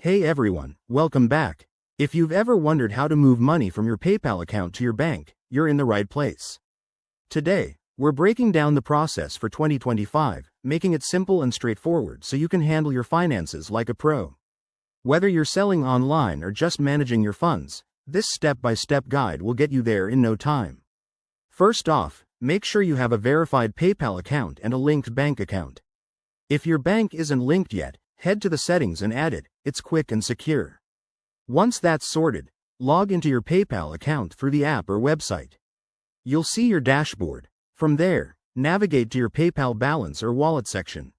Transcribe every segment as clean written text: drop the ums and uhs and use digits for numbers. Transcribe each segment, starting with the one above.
Hey everyone, welcome back. If you've ever wondered how to move money from your PayPal account to your bank, you're in the right place. Today, we're breaking down the process for 2025, making it simple and straightforward so you can handle your finances like a pro. Whether you're selling online or just managing your funds, this step-by-step guide will get you there in no time. First off, make sure you have a verified PayPal account and a linked bank account. If your bank isn't linked yet, head to the settings and add it. It's quick and secure. Once that's sorted, log into your PayPal account through the app or website. You'll see your dashboard. From there, navigate to your PayPal balance or wallet section.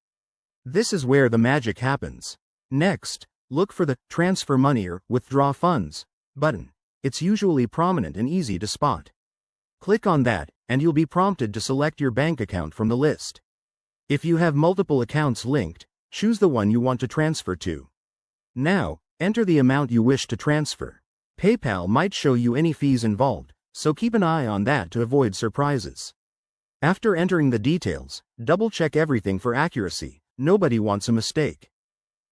This is where the magic happens. Next, look for the Transfer Money or Withdraw Funds button. It's usually prominent and easy to spot. Click on that, and you'll be prompted to select your bank account from the list. If you have multiple accounts linked, choose the one you want to transfer to. Now, enter the amount you wish to transfer. PayPal might show you any fees involved, so keep an eye on that to avoid surprises. After entering the details, double-check everything for accuracy. Nobody wants a mistake.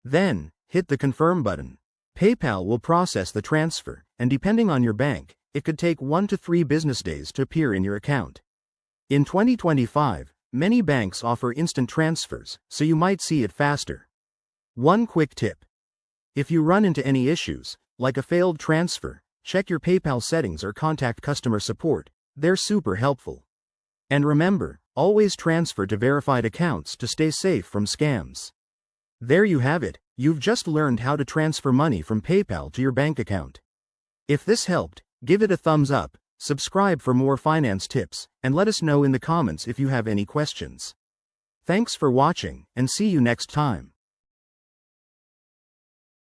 Then, hit the Confirm button. PayPal will process the transfer, and depending on your bank, it could take 1 to 3 business days to appear in your account. In 2025, many banks offer instant transfers, so you might see it faster. One quick tip. If you run into any issues, like a failed transfer, check your PayPal settings or contact customer support. They're super helpful. And remember, always transfer to verified accounts to stay safe from scams. There you have it. You've just learned how to transfer money from PayPal to your bank account. If this helped, give it a thumbs up, subscribe for more finance tips, and let us know in the comments if you have any questions. Thanks for watching, and see you next time.